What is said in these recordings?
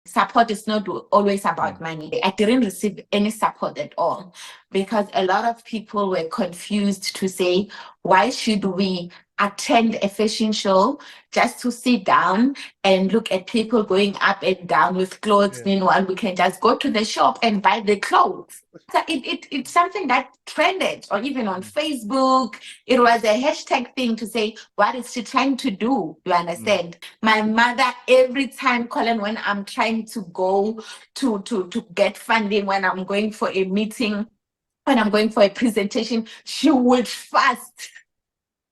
support is not always about money. I didn't receive any support at all because a lot of people were confused to say, why should we attend a fashion show just to sit down and look at people going up and down with clothes? Yeah. Meanwhile, we can just go to the shop and buy the clothes. So it's something that trended, or even on Facebook, it was a hashtag thing to say, what is she trying to do? You understand? My mother, every time, Colin, when I'm trying to go to get funding, when I'm going for a meeting, when I'm going for a presentation, she would fast,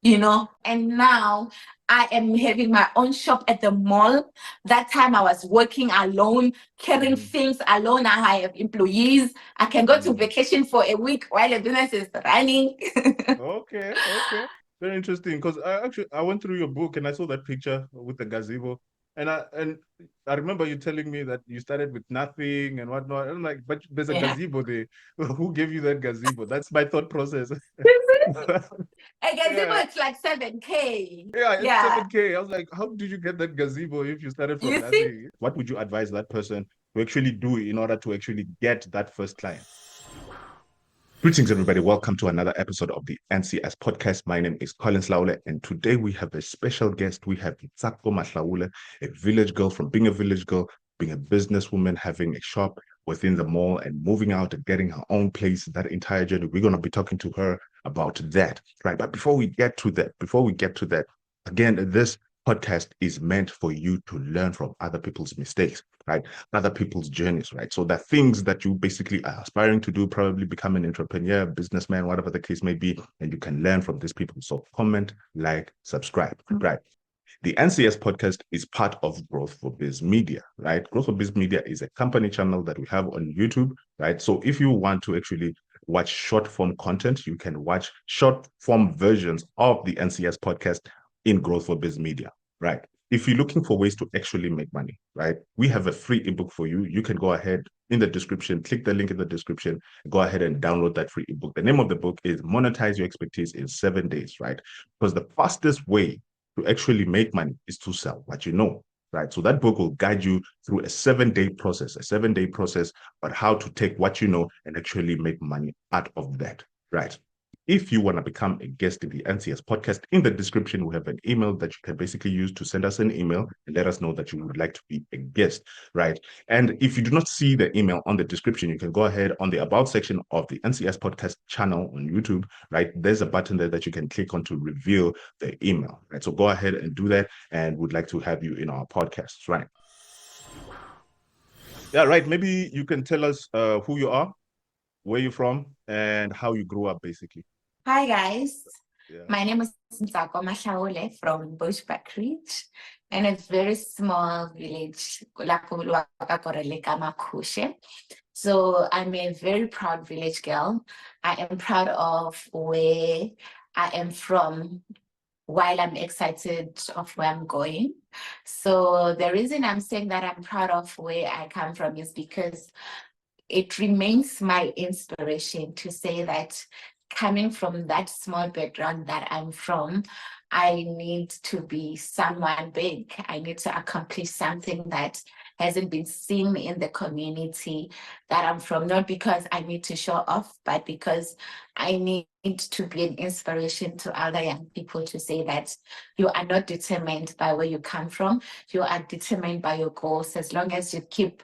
and now I am having my own shop at the mall. That time I was working alone, carrying things alone. Now I have employees. I can go to vacation for a week while the business is running. Okay. Very interesting, because I went through your book and I saw that picture with the gazebo. And I remember you telling me that you started with nothing and whatnot. I'm like, but there's a gazebo there. Who gave you that gazebo? That's my thought process. A gazebo, it's like 7K. Yeah, it's 7K. I was like, how did you get that gazebo if you started from nothing? What would you advise that person to actually do in order to actually get that first client? Greetings, everybody. Welcome to another episode of the NCS podcast. My name is Collensilaulepodcast, and today we have a special guest. We have Ntsako Mahlaule, a village girl, from being a village girl, being a businesswoman, having a shop within the mall and moving out and getting her own place. That entire journey, we're going to be talking to her about that, right? But before we get to that, again, this podcast is meant for you to learn from other people's mistakes, right? Other people's journeys, right? So that things that you basically are aspiring to do, probably become an entrepreneur, businessman, whatever the case may be, and you can learn from these people. So comment, like, subscribe, right? The NCS podcast is part of Growth4biz Media, right? Growth4biz Media is a company channel that we have on YouTube, right? So if you want to actually watch short form content, you can watch short form versions of the NCS podcast in Growth4biz Media, right? If you're looking for ways to actually make money, right? We have a free ebook for you. You can go ahead in the description, click the link in the description, go ahead and download that free ebook. The name of the book is Monetize Your Expertise in 7 Days, right? Because the fastest way to actually make money is to sell what you know, right? So that book will guide you through a 7-day process, but how to take what you know and actually make money out of that, right? If you want to become a guest in the NCS podcast, in the description, we have an email that you can basically use to send us an email and let us know that you would like to be a guest, right? And if you do not see the email on the description, you can go ahead on the About section of the NCS podcast channel on YouTube, right? There's a button there that you can click on to reveal the email, right? So go ahead and do that, and we'd like to have you in our podcast, right? Yeah, right. Maybe you can tell us who you are, where you're from, and how you grew up, basically. Hi, guys. Yeah. My name is Ntsako Mahlaule from Bushbuck Ridge, in a very small village. So I'm a very proud village girl. I am proud of where I am from, while I'm excited of where I'm going. So the reason I'm saying that I'm proud of where I come from is because it remains my inspiration to say that coming from that small background that I'm from, I need to be someone big. I need to accomplish something that hasn't been seen in the community that I'm from, not because I need to show off, but because I need to be an inspiration to other young people to say that you are not determined by where you come from. You are determined by your goals. As long as you keep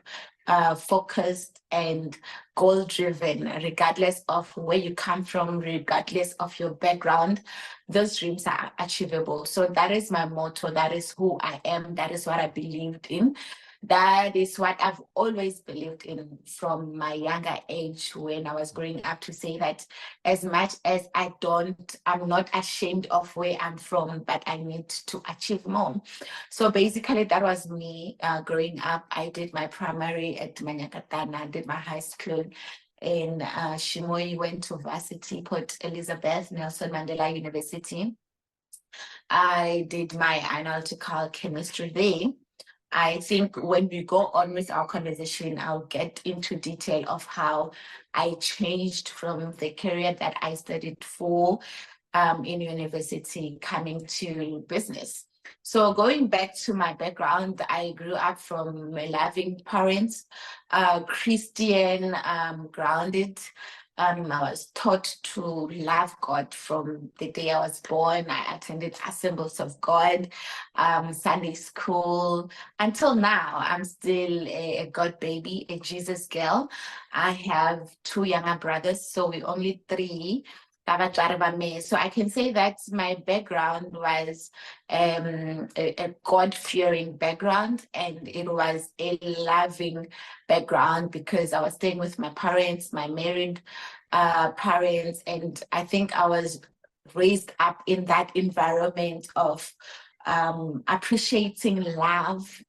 focused and goal-driven, regardless of where you come from, regardless of your background, those dreams are achievable. So that is my motto. That is who I am. That is what I believed in. That is what I've always believed in from my younger age when I was growing up, to say that as much as I'm not ashamed of where I'm from, but I need to achieve more. So basically that was me growing up. I did my primary at Manyakatana, I did my high school in Shimoy, went to varsity, Port Elizabeth, Nelson Mandela University. I did my analytical chemistry there. I think when we go on with our conversation, I'll get into detail of how I changed from the career that I studied for in university coming to business. So going back to my background, I grew up from loving parents, Christian, grounded. I was taught to love God from the day I was born. I attended Assemblies of God, Sunday school. Until now, I'm still a God baby, a Jesus girl. I have 2 younger brothers, so we're only 3. So I can say that my background was a God-fearing background, and it was a loving background because I was staying with my parents, my married parents, and I think I was raised up in that environment of appreciating love,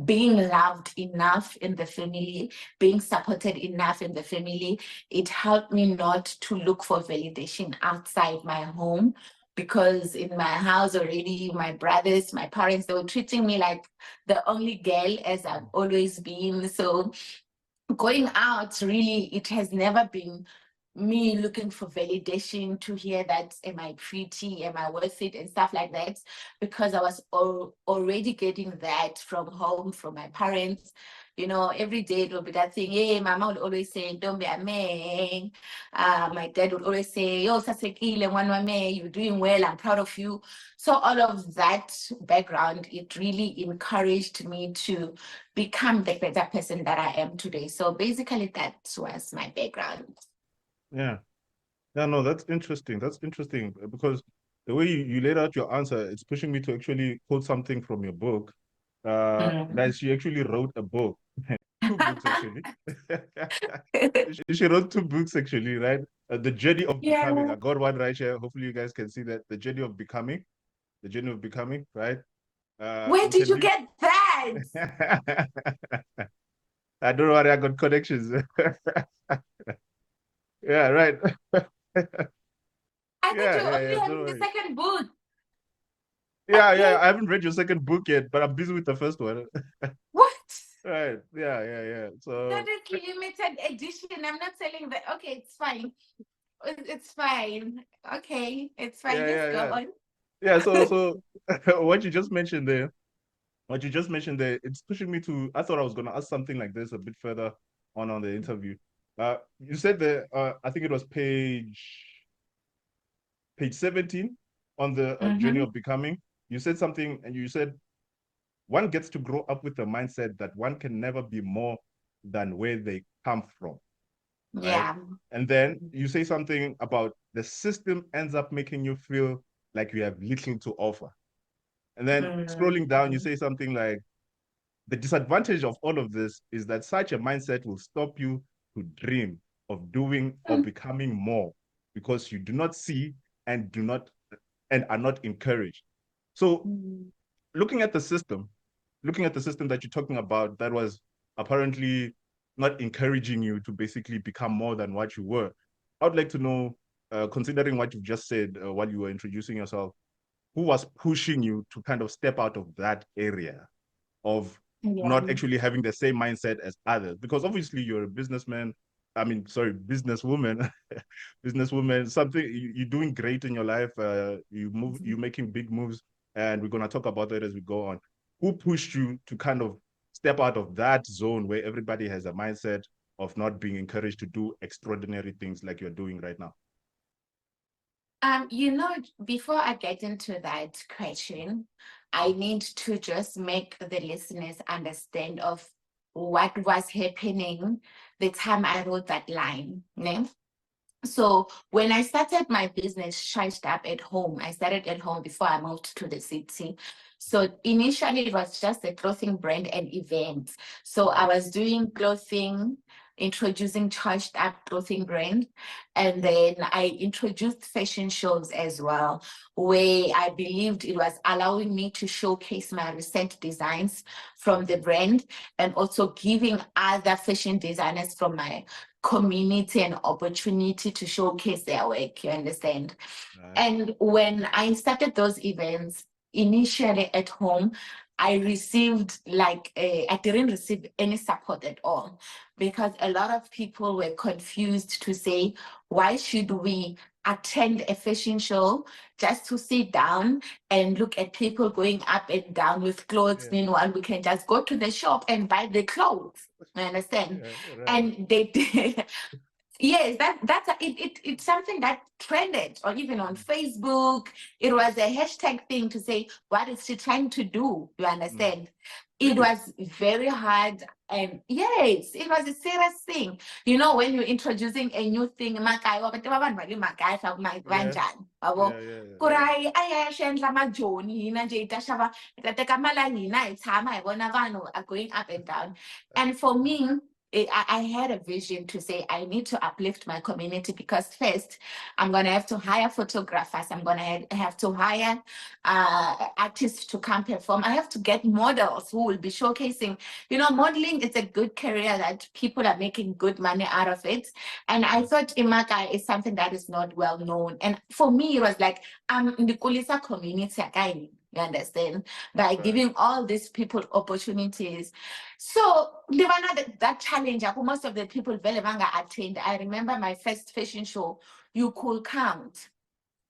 being loved enough in the family, being supported enough in the family. It helped me not to look for validation outside my home, because in my house already, my brothers, my parents, they were treating me like the only girl, as I've always been. So going out, really, it has never been me looking for validation to hear that, am I pretty, am I worth it, and stuff like that, because I was already getting that from home, from my parents. You know, every day it will be that thing. Hey, mama would always say, don't be a man. My dad would always say, yo, Sasekile, one man, you're doing well, I'm proud of you. So all of that background, it really encouraged me to become the better person that I am today. So basically, that was my background. Yeah. Yeah, no, that's interesting. That's interesting because the way you laid out your answer, it's pushing me to actually quote something from your book. That she actually wrote a book, 2 books actually. She wrote 2 books actually, right? The Journey of Becoming. I got one right here. Hopefully, you guys can see that. The Journey of Becoming. The Journey of Becoming, right? Where did you get that? I don't know why I got connections. Yeah, right. I thought you only Don't have the worry. second book. Yeah, I haven't read your second book yet, but I'm busy with the first one. What? Right. Yeah. So That is limited edition. I'm not selling that. Okay, it's fine. It's fine. Okay, it's fine. Just go on. Yeah, so what you just mentioned there, it's pushing me to, I thought I was gonna ask something like this a bit further on the interview. You said that I think it was page 17 on the Journey of Becoming. You said something, and you said one gets to grow up with the mindset that one can never be more than where they come from. Right? Yeah. And then you say something about the system ends up making you feel like you have little to offer. And then scrolling down, you say something like, the disadvantage of all of this is that such a mindset will stop you to dream of doing or becoming more because you do not see and are not encouraged. So looking at the system that you're talking about, that was apparently not encouraging you to basically become more than what you were. I would like to know, considering what you've just said while you were introducing yourself, who was pushing you to kind of step out of that area of not actually having the same mindset as others? Because obviously you're a businessman. I mean, sorry, businesswoman, something you're doing great in your life. You're making big moves, and we're gonna talk about that as we go on. Who pushed you to kind of step out of that zone where everybody has a mindset of not being encouraged to do extraordinary things like you're doing right now? You know, before I get into that question, I need to just make the listeners understand of what was happening the time I wrote that line. Ne? So when I started my business, Charged Up at Home, I started at home before I moved to the city. So initially it was just a clothing brand and events. So I was doing clothing, introducing Charged Up clothing brand. And then I introduced fashion shows as well, where I believed it was allowing me to showcase my recent designs from the brand and also giving other fashion designers from my community and opportunity to showcase their work, you understand? Right. And when I started those events, initially at home, I didn't receive any support at all, because a lot of people were confused to say, why should we attend a fashion show just to sit down and look at people going up and down with clothes. Meanwhile, we can just go to the shop and buy the clothes. You understand? Right. And they did. Yes, it's something that trended, or even on Facebook. It was a hashtag thing to say, what is she trying to do? You understand? It was very hard. And yes, it was a serious thing. You know, when you're introducing a new thing, going up and down. And for me, I had a vision to say I need to uplift my community, because first I'm going to have to hire photographers. I'm going to have to hire artists to come perform. I have to get models who will be showcasing. You know, modeling is a good career that people are making good money out of it. And I thought Imaka is something that is not well known. And for me, it was like, I'm in the Kulisa community again. You understand? By giving all these people opportunities. So that challenge, most of the people attend. I remember my first fashion show, you could count.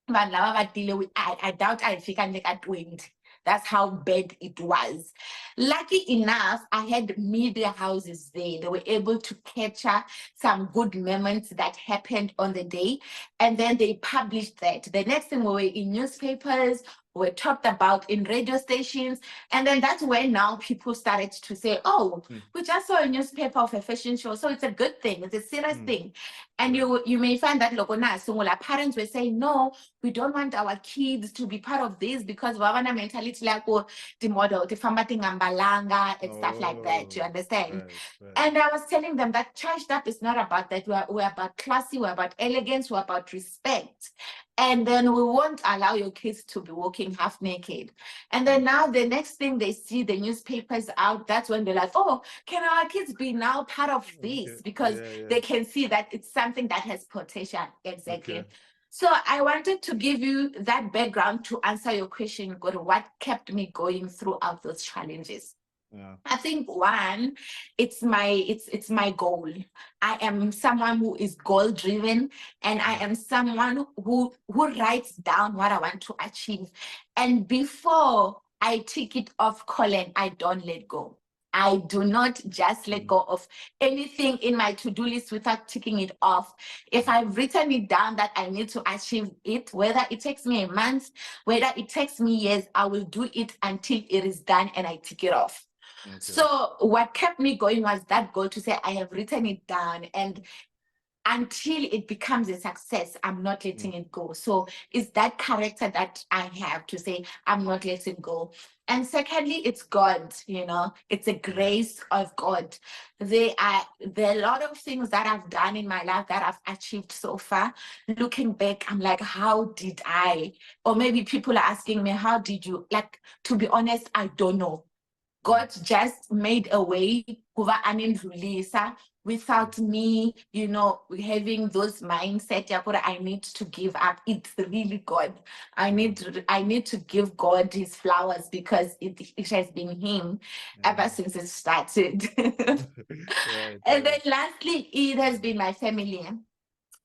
But I doubt I think at 20. That's how bad it was. Lucky enough, I had media houses there. They were able to capture some good moments that happened on the day. And then they published that. The next thing, we were in newspapers, were talked about in radio stations. And then that's when now people started to say, oh, we just saw a newspaper of a fashion show. So it's a good thing. It's a serious thing. And you may find that parents were saying, no, we don't want our kids to be part of this, because Wavana mentality like the model, the fambating ambalanga and stuff like that. You understand? Right. And I was telling them that charged up is not about that. We're about classy, we're about elegance, we're about respect. And then we won't allow your kids to be walking half naked. And then now the next thing they see the newspapers out, that's when they're like, oh, can our kids be now part of this? Because they can see that it's something that has potential. Exactly. So I wanted to give you that background to answer your question, God, what kept me going throughout those challenges. I think one, it's my goal. I am someone who is goal driven, and I am someone who writes down what I want to achieve. And before I tick it off, Colin, I don't let go. I do not just let go of anything in my to-do list without ticking it off. If I've written it down that I need to achieve it, whether it takes me a month, whether it takes me years, I will do it until it is done and I tick it off. So what kept me going was that goal to say, I have written it down, and until it becomes a success, I'm not letting it go. So it's that character that I have to say, I'm not letting go. And secondly, it's God, you know, it's a grace of God. There are a lot of things that I've done in my life that I've achieved so far. Looking back, I'm like, how did I? Or maybe people are asking me, how did you? Like, to be honest, I don't know. God just made a way without me, you know, having those mindset. I need to give up. It's really God. I need to give God his flowers, because it has been him ever since it started. And then lastly, it has been my family.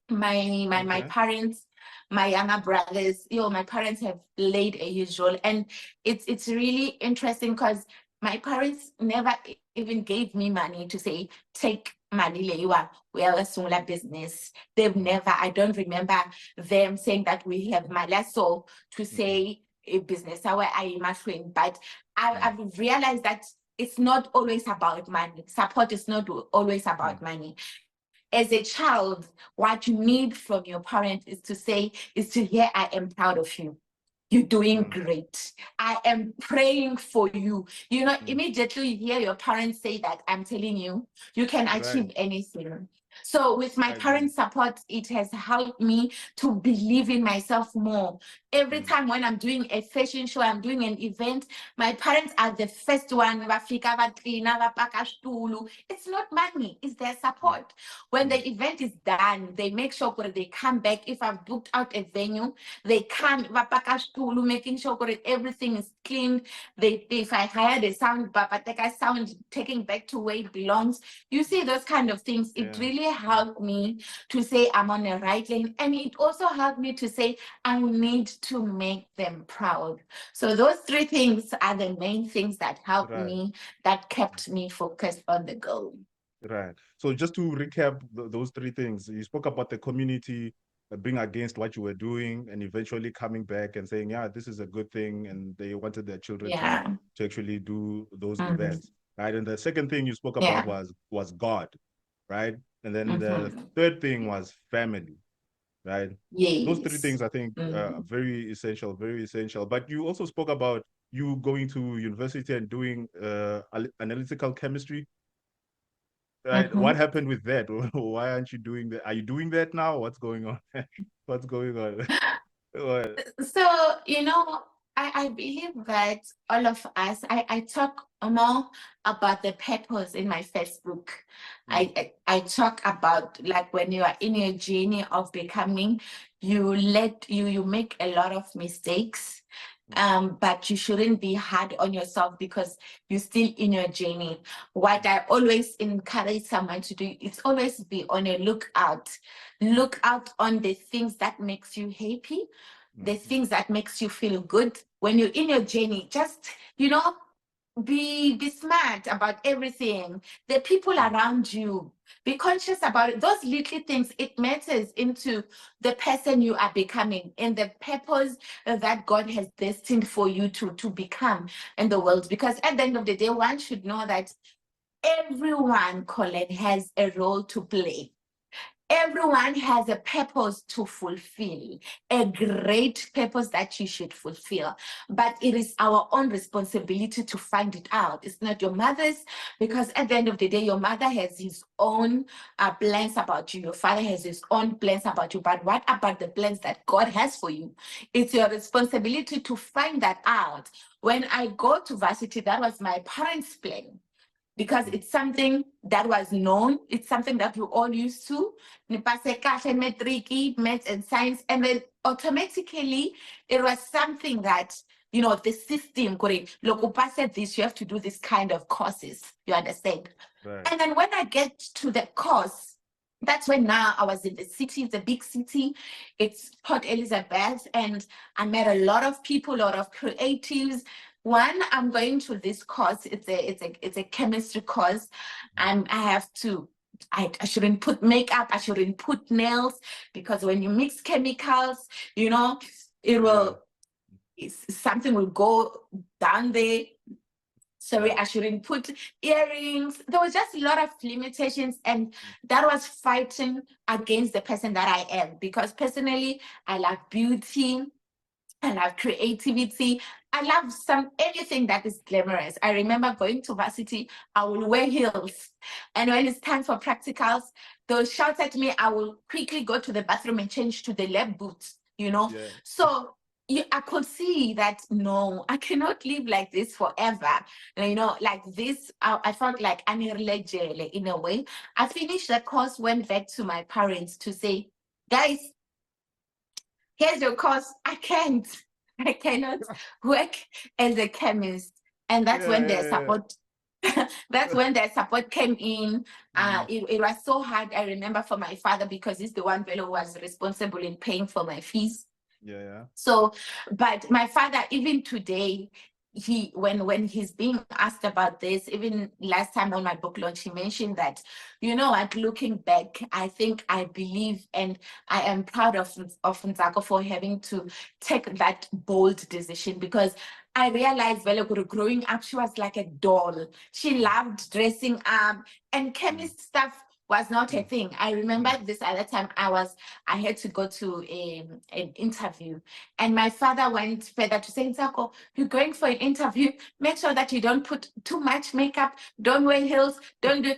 My parents, my younger brothers, my parents have played a huge role. And it's really interesting, because my parents never even gave me money to say, take money, we are a smaller business. They've never, I don't remember them saying that we have money, so to say a business, but I've realized that it's not always about money. Support is not always about money. As a child, what you need from your parent is to hear, I am proud of you. You're doing great. I am praying for you. You know, immediately you hear your parents say that, I'm telling you, you can achieve anything. So with my parents' support, it has helped me to believe in myself more. Every time when I'm doing a fashion show, I'm doing an event, my parents are the first one. It's not money, it's their support. When the event is done, they make sure that they come back. If I've booked out a venue, they come, making sure that everything is clean. If I hired a sound, sound taking back to where it belongs. You see those kind of things, it really really helped me to say I'm on the right lane. And it also helped me to say I need to make them proud. So those three things are the main things that helped me, that kept me focused on the goal. Right. So just to recap those three things, you spoke about the community being against what you were doing and eventually coming back and saying, yeah, this is a good thing. And they wanted their children to actually do those events. Right. And the second thing you spoke about was God. Right. And then the third thing was family. Right. Yes. Those three things I think are very essential, very essential. But you also spoke about you going to university and doing analytical chemistry. Right. What happened with that? Why aren't you doing that? Are you doing that now? What's going on? What's going on? So, you know, I believe that all of us, I talk more about the purpose in my Facebook. I talk about like when you are in your journey of becoming, you make a lot of mistakes. But you shouldn't be hard on yourself because you're still in your journey. What I always encourage someone to do is always be on a lookout. Look out on the things that makes you happy, the things that makes you feel good. When you're in your journey, just, you know, be smart about everything. The people around you, be conscious about it. Those little things, it matters into the person you are becoming and the purpose that God has destined for you to become in the world. Because at the end of the day, one should know that everyone, Colin, has a role to play. Everyone has a purpose to fulfill, a great purpose that you should fulfill. But it is our own responsibility to find it out. It's not your mother's, because at the end of the day, your mother has his own plans about you. Your father has his own plans about you. But what about the plans that God has for you? It's your responsibility to find that out. When I go to varsity, that was my parents' plan, because it's something that was known. It's something that we all used to. Maths and science. And then automatically, it was something that, you know, the system, look, you pass this, you have to do this kind of courses. You understand? Right. And then when I get to the course, that's when now I was in the city. It's a big city. It's Port Elizabeth. And I met a lot of people, a lot of creatives. One, I'm going to this course. It's a chemistry course. And I have to, I shouldn't put makeup. I shouldn't put nails, because when you mix chemicals, you know, it will, something will go down there. Sorry, I shouldn't put earrings. There was just a lot of limitations, and that was fighting against the person that I am, because personally, I love beauty, I love creativity, I love anything that is glamorous. I remember going to varsity, I will wear heels. And when it's time for practicals, they'll shout at me, I will quickly go to the bathroom and change to the lab boots, you know? Yeah. So I could see that, no, I cannot live like this forever. You know, like this, I felt like I'm in a way. I finished the course, went back to my parents to say, guys, here's your course. I cannot work as a chemist. And that's when the support, that's when the support came in. It was so hard, I remember, for my father, because he's the one who was responsible in paying for my fees. So, but my father, even today, when he's being asked about this, even last time on my book launch, he mentioned that, you know what, looking back, I believe, and I am proud of Ntsako for having to take that bold decision, because I realized growing up, she was like a doll. She loved dressing up, and chemist stuff was not a thing. I remember this other time I had to go to an interview, and my father went further to say, Ntsako, you're going for an interview, make sure that you don't put too much makeup, don't wear heels, don't do,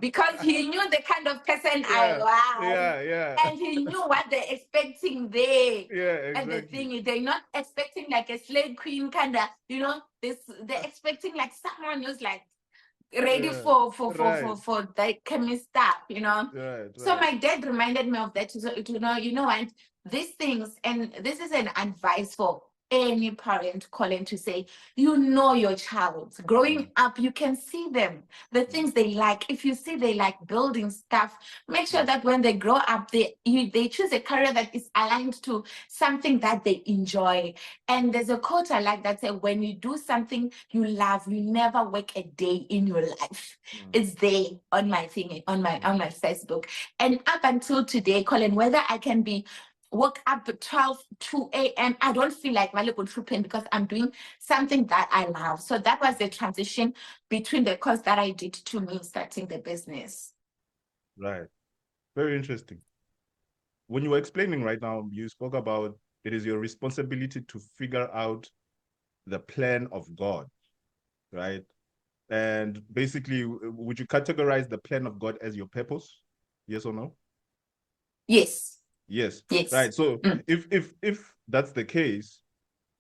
because he knew the kind of person I was. And he knew what they're expecting there. Exactly. And the thing is, they're not expecting like a slave queen kind of, you know, they're expecting like someone who's like ready for the chemist stuff, you know. So my dad reminded me of that. So, you know what, these things, and this is an advice for any parent calling to say, you know your child. Growing up, you can see them, the things they like. If you see they like building stuff, make sure that when they grow up, they choose a career that is aligned to something that they enjoy. And there's a quote I like that says, when you do something you love, you never work a day in your life. It's there on my thing, on my Facebook. And up until today, Colin, whether I can be woke up at 2 a.m. I don't feel like my little trooping because I'm doing something that I love. So that was the transition between the course that I did to me starting the business. Right. Very interesting. When you were explaining right now, you spoke about it is your responsibility to figure out the plan of God, right? And basically, would you categorize the plan of God as your purpose? Yes or no? Yes. Yes. Yes. Right. So if that's the case,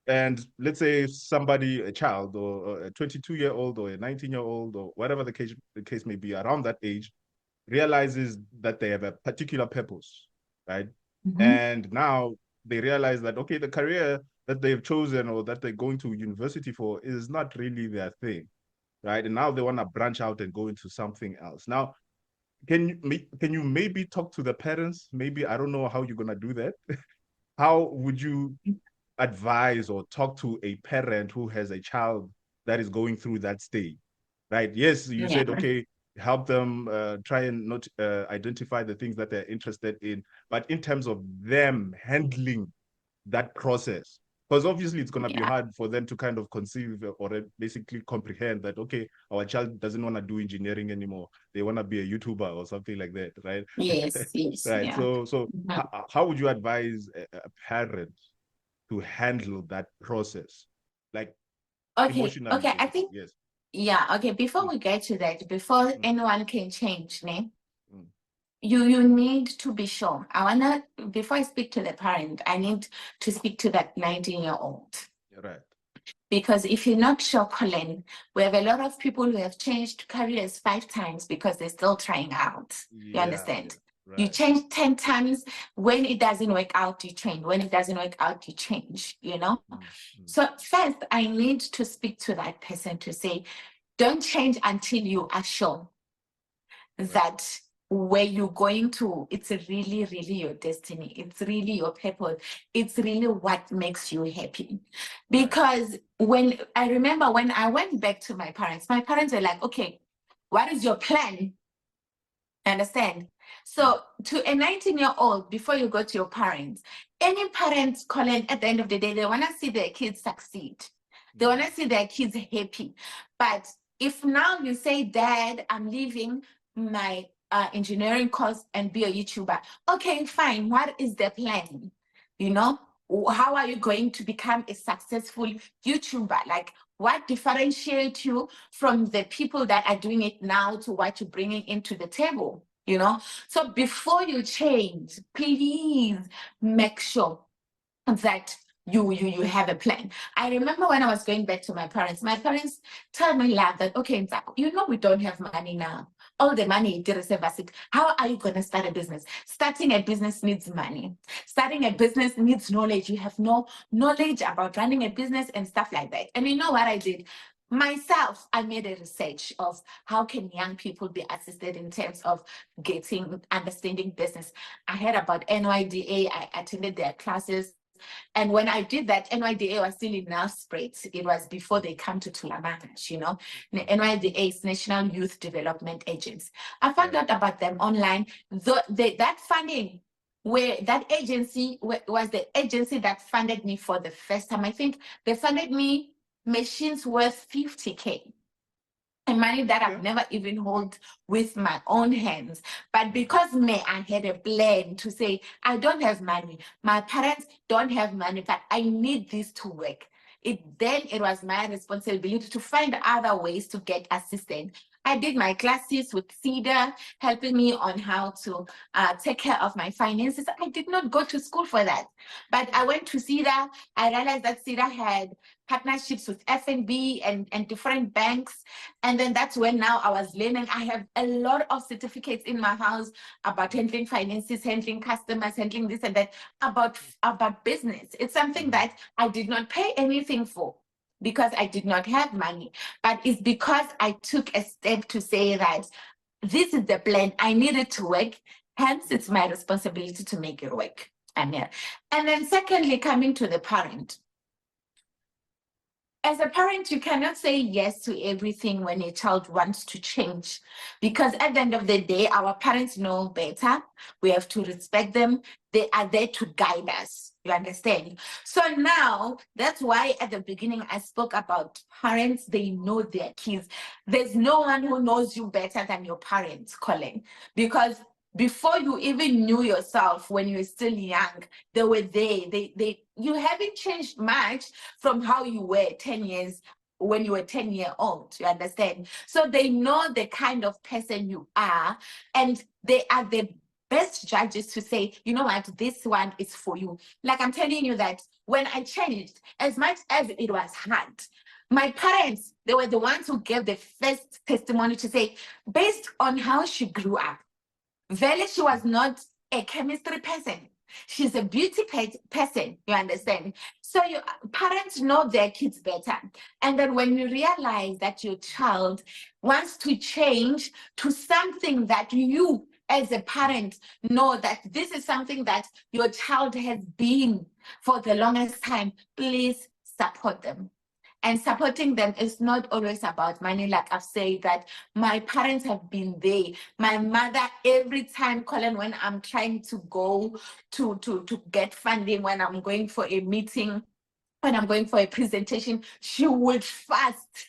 and let's say somebody, a child or a 22-year-old or a 19-year-old or whatever the case may be around that age, realizes that they have a particular purpose, right? And now they realize that, okay, the career that they've chosen or that they're going to university for is not really their thing, right? And now they want to branch out and go into something else. Now, can you maybe talk to the parents? Maybe, I don't know how you're going to do that. How would you advise or talk to a parent who has a child that is going through that stage, right? Yes, you said, okay, help them try and not identify the things that they're interested in, but in terms of them handling that process, because obviously it's going to be hard for them to kind of conceive or basically comprehend that, okay, our child doesn't want to do engineering anymore. They want to be a YouTuber or something like that, right? Yes, yes. Right. So how would you advise a parent to handle that process, like emotionally? Okay, I think, yes. Okay, before we get to that, before anyone can change, ne? Mm. You need to be sure. Before I speak to the parent, I need to speak to that 19-year-old. Right. Because if you're not sure, Colin, we have a lot of people who have changed careers 5 times because they're still trying out. You understand? Right. You change 10 times. When it doesn't work out, you change. When it doesn't work out, you change, you know? So first, I need to speak to that person to say, don't change until you are sure that where you're going to, it's really, really your destiny. It's really your purpose. It's really what makes you happy. Because when I remember when I went back to my parents were like, okay, what is your plan? Understand? So to a 19-year-old, before you go to your parents, any parents, Colin, at the end of the day, they want to see their kids succeed. They want to see their kids happy. But if now you say, Dad, I'm leaving my engineering course and be a YouTuber. Okay, fine. What is the plan? You know, how are you going to become a successful YouTuber? Like, what differentiates you from the people that are doing it now to what you're bringing into the table? You know, so before you change, please make sure that you have a plan. I remember when I was going back to my parents told me like that, okay, Ntsako, you know we don't have money now. All the money you receive us it. How are you going to start a business? Starting a business needs money. Starting a business needs knowledge. You have no knowledge about running a business and stuff like that. And you know what I did? Myself, I made a research of how can young people be assisted in terms of understanding business. I heard about NYDA. I attended their classes. And when I did that, NYDA was still in Nelspruit. It was before they come to Tulamanash, you know. The NYDA is National Youth Development Agency. I found out about them online. That funding, where that agency was the agency that funded me for the first time. I think they funded me machines worth 50K. And money that I've never even held with my own hands. But because I had a plan to say, I don't have money. My parents don't have money, but I need this to work. It was my responsibility to find other ways to get assistance. I did my classes with NYDA, helping me on how to take care of my finances. I did not go to school for that, but I went to NYDA. I realized that NYDA had partnerships with FNB and different banks. And then that's when now I was learning. I have a lot of certificates in my house about handling finances, handling customers, handling this and that, about business. It's something that I did not pay anything for, because I did not have money, but it's because I took a step to say that this is the plan. I need it to work. Hence, it's my responsibility to make it work. And then secondly, coming to the parent. As a parent, you cannot say yes to everything when a child wants to change, because at the end of the day, our parents know better. We have to respect them. They are there to guide us. You understand? So now, that's why at the beginning I spoke about parents. They know their kids. There's no one who knows you better than your parents, Colin, because before you even knew yourself, when you were still young, they were there. You haven't changed much from how you were 10 years when you were 10-year-old. You understand? So they know the kind of person you are, and they are the best judges to say, you know what, this one is for you. Like I'm telling you that when I changed, as much as it was hard, my parents, they were the ones who gave the first testimony to say, based on how she grew up, Vele, she was not a chemistry person. She's a beauty person, you understand? So your parents know their kids better. And then when you realize that your child wants to change to something that you as a parent know that this is something that your child has been for the longest time, please support them. And supporting them is not always about money. Like I've said, that my parents have been there. My mother, every time, Colin, when I'm trying to go to get funding, when I'm going for a meeting, when I'm going for a presentation, she would fast.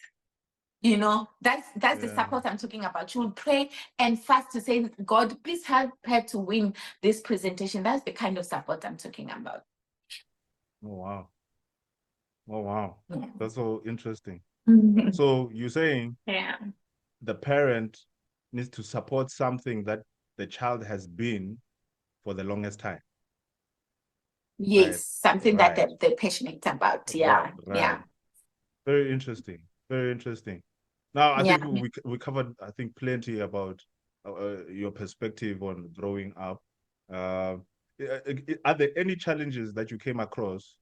You know, that's the support I'm talking about. She would pray and fast to say, God, please help her to win this presentation. That's the kind of support I'm talking about. Oh, wow. Oh, wow. Yeah. That's so interesting. Mm-hmm. So you're saying the parent needs to support something that the child has been for the longest time. Yes, right. something that they're passionate about. Yeah. Very interesting. Very interesting. Now, I think we covered, I think, plenty about your perspective on growing up. Are there any challenges that you came across,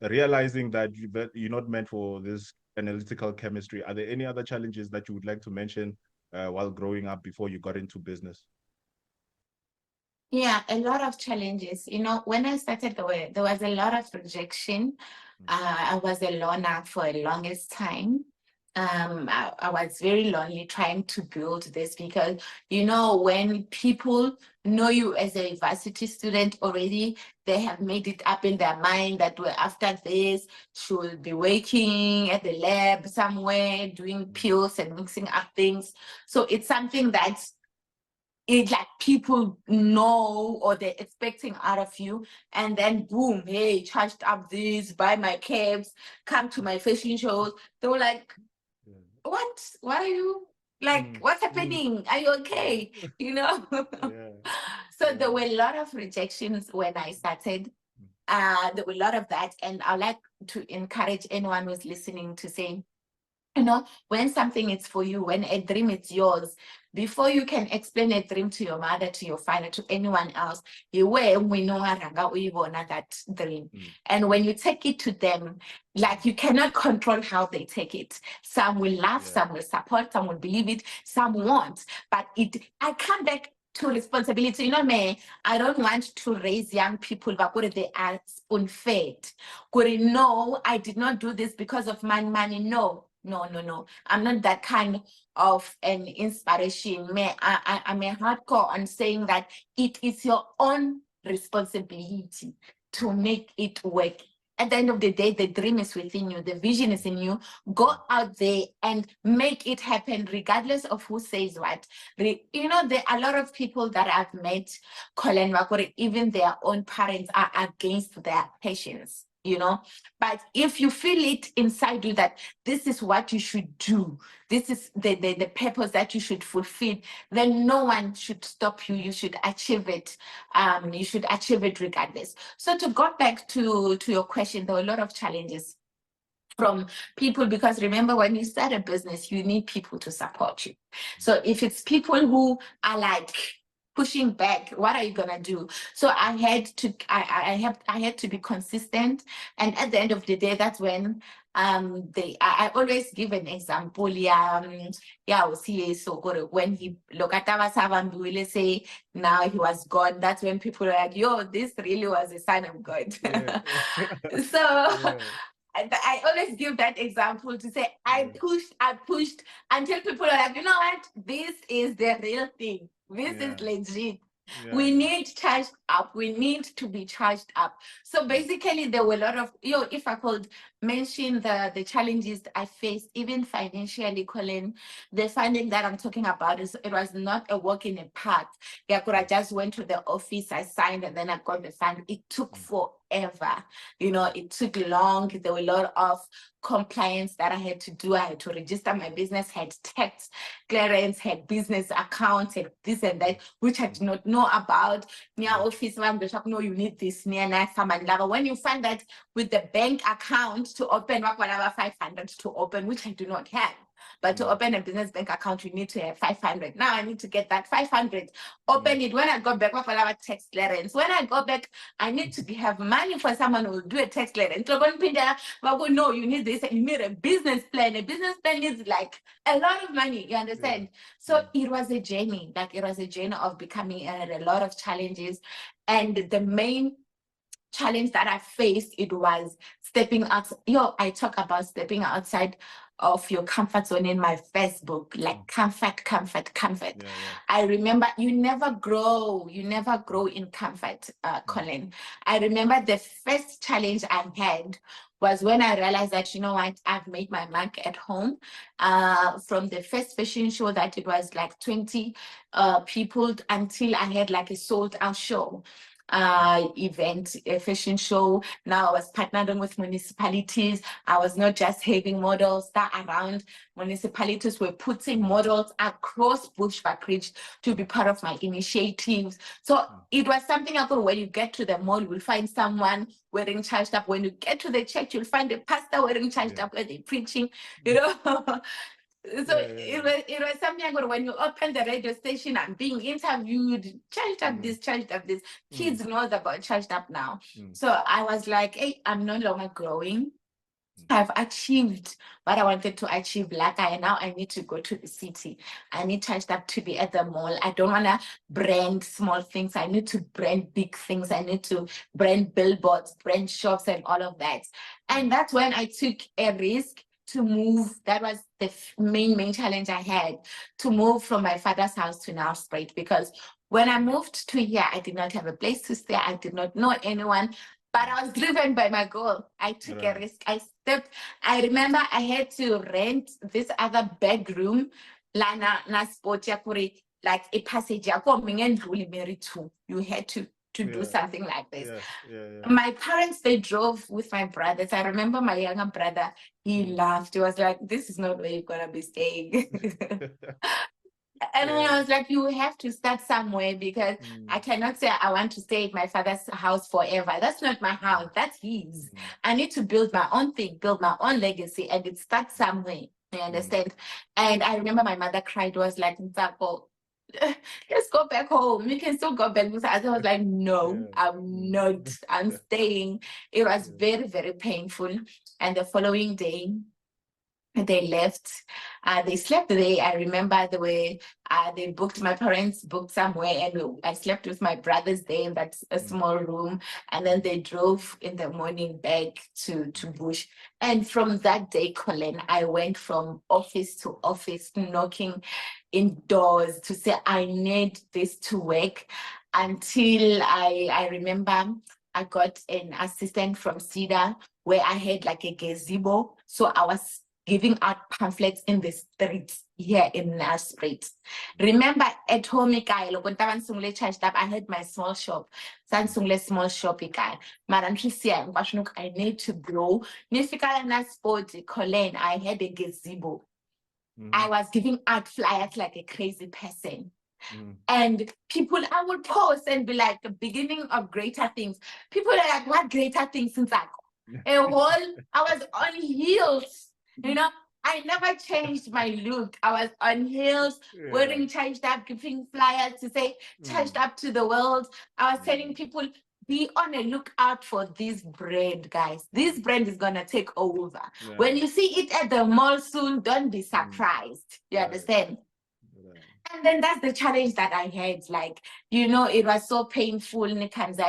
realizing that you're not meant for this analytical chemistry? Are there any other challenges that you would like to mention while growing up before you got into business? Yeah, a lot of challenges. You know, when I started, there was a lot of rejection. I was a loner for the longest time. I was very lonely trying to build this, because, you know, when people know you as a varsity student already, they have made it up in their mind that after this, she will be working at the lab somewhere, doing pills and mixing up things. So it's something that like people know, or they're expecting out of you, and then boom, hey, charged up this, buy my cabs, come to my fashion shows. They were like, what are you like, what's happening, are you okay? You know. So there were a lot of rejections when I started. There were a lot of that, and I like to encourage anyone who's listening to say, you know, when something is for you, when a dream is yours, before you can explain a dream to your mother, to your father, to anyone else, you will, we know that dream. And when you take it to them, like, you cannot control how they take it. Some will laugh, some will support, some will believe it, some won't. But I come back to responsibility. You know me, I don't want to raise young people, but they are spoon-fed. No, I did not do this because of money. No. I'm not that kind of an inspiration. I'm a hardcore on saying that it is your own responsibility to make it work. At the end of the day, the dream is within you. The vision is in you. Go out there and make it happen, regardless of who says what. You know, there are a lot of people that I've met, Colin, even their own parents are against their passions. you know. But if you feel it inside you that this is what you should do, this is the purpose that you should fulfill, then no one should stop you. You should achieve it. You should achieve it regardless. So to go back to your question, there were a lot of challenges from people, because remember, when you start a business, you need people to support you. So if it's people who are like pushing back, what are you gonna do? So I had to be consistent, and at the end of the day, that's when I always give an example. So when he look at will say now he was gone, that's when people are like, yo, this really was a sign of God. Yeah. So Yeah. I always give that example to say I pushed until people are like, you know what, this is the real thing. This is legit. We need charged up. We need to be charged up. So basically, there were a lot of, if I could mention the challenges I faced, even financially, Colin, the funding that I'm talking about, it was not a walk in the park. I could have just went to the office, I signed, and then I got the fund. It took forever. It took long. There were a lot of compliance that I had to do. I had to register my business, had tax clearance, had business accounts, had this and that, which I did not know about. Near office, no, you need this. When you find that with the bank account to open, whatever 500 to open, which I do not have. But to open a business bank account, you need to have 500. Now I need to get that 500. Open it. When I go back, what tax clearance? When I go back, I need to have money for someone who will do a tax clearance. No, you need this. You need a business plan. A business plan needs like a lot of money. You understand? So it was a journey. Like, it was a journey of becoming. I had a lot of challenges, and the main challenge that I faced, it was stepping out. I talk about stepping outside of your comfort zone in my first book, like comfort. I remember you never grow in comfort, Colin. I remember the first challenge I had was when I realized that, you know what, I've made my mark at home. From the first fashion show that it was like 20 people, until I had like a sold out show. Event, a fashion show. Now I was partnering with municipalities. I was not just having models that around municipalities were putting models across Bushbuckridge to be part of my initiatives. So it was something I thought, when you get to the mall, you'll find someone wearing charged up. When you get to the church, you'll find a pastor wearing charged up where they're preaching, So it was something like, when you open the radio station, I'm being interviewed, charged up this. Kids knows about charged up now. So I was like, hey, I'm no longer growing. I've achieved what I wanted to achieve. Like, I need to go to the city. I need charged up to be at the mall. I don't want to brand small things. I need to brand big things. I need to brand billboards, brand shops, and all of that. And that's when I took a risk to move. That was the main challenge I had, to move from my father's house to Nelspruit, because when I moved to here, I did not have a place to stay. I did not know anyone, but I was driven by my goal. I took a risk. I remember I had to rent this other bedroom, like a passage. You had to do something like this. My parents, they drove with my brothers. I remember my younger brother, he laughed. He was like, this is not where you're going to be staying. And then I was like, you have to start somewhere, because I cannot say I want to stay at my father's house forever. That's not my house. That's his. I need to build my own thing, build my own legacy, and it starts somewhere. You understand? And I remember my mother cried, was like, Ntsako, let's go back home. You can still go back. I was like, no, I'm not. I'm staying. It was very, very painful. And the following day, they left. They slept there. I remember the way they booked, my parents booked somewhere, and I slept with my brothers there in that a small room. And then they drove in the morning back to Bush. And from that day, Colin, I went from office to office, knocking indoors to say, I need this to work, until I remember I got an assistant from NYDA, where I had like a gazebo. So I was giving out pamphlets in the streets here in Nelspruit. Remember, at home, charged up, I had my small shop. Small shop, I need to grow. Collen, I had a gazebo. I was giving out flyers like a crazy person. And people, I would post and be like, the beginning of greater things. People are like, what greater things, Ntsako? I was on heels, you know. I never changed my look. I was on heels, wearing charged up, giving flyers to say charged up to the world. I was telling people, be on a lookout for this brand, guys. This brand is gonna take over. When you see it at the mall soon, don't be surprised. You understand? And then that's the challenge that I had. Like, you know, it was so painful. Niphindela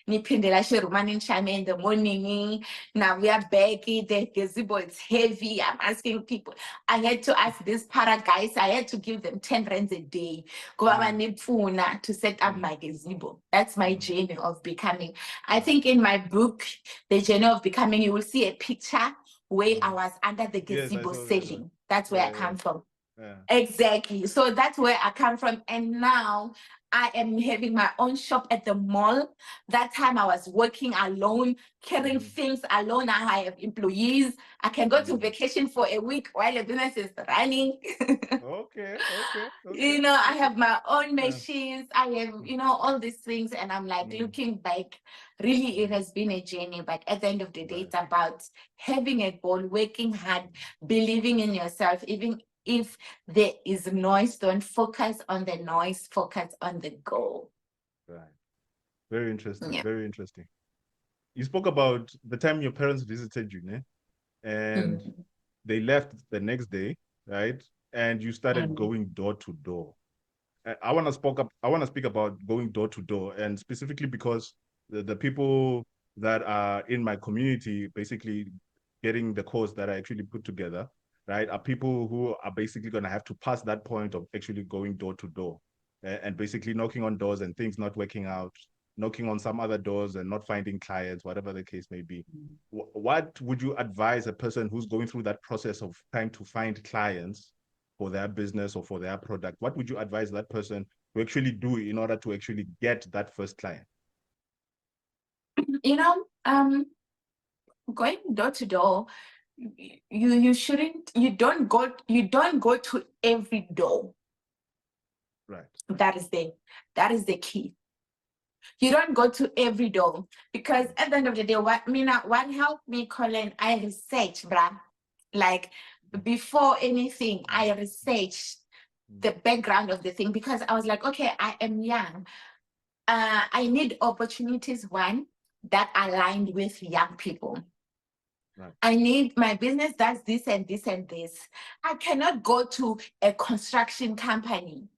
Shirumani in the morning. Now we are back. The gazebo is heavy. I'm asking people. I had to ask these para guys. I had to give them 10 rands a day. To set up my gazebo. That's my journey of becoming. I think in my book, The Journey of Becoming, you will see a picture where I was under the gazebo selling. That's where I come from. Exactly. So that's where I come from. And now I am having my own shop at the mall. That time I was working alone, carrying things alone. I have employees. I can go to vacation for a week while the business is running. Okay. You know, I have my own machines. I have, you know, all these things. And I'm like looking back, really, it has been a journey. But at the end of the day, it's about having a goal, working hard, believing in yourself, even if there is noise, don't focus on the noise, focus on the goal. Right. Very interesting. Very interesting. You spoke about the time your parents visited you, né? And they left the next day, right? And you started going door to door. I want to speak about going door to door, and specifically because the people that are in my community, basically getting the course that I actually put together, right, are people who are basically going to have to pass that point of actually going door to door and basically knocking on doors and things not working out, knocking on some other doors and not finding clients, whatever the case may be. What would you advise a person who's going through that process of trying to find clients for their business or for their product? What would you advise that person to actually do in order to actually get that first client? You know, going door to door, you don't go to every door. Right. That is the key. You don't go to every door, because at the end of the day, what helped me, Collen, I research, bruh. Like, before anything, I researched the background of the thing, because I was like, okay, I am young. I need opportunities, one, that aligned with young people. Right. I need, my business does this and this and this. I cannot go to a construction company,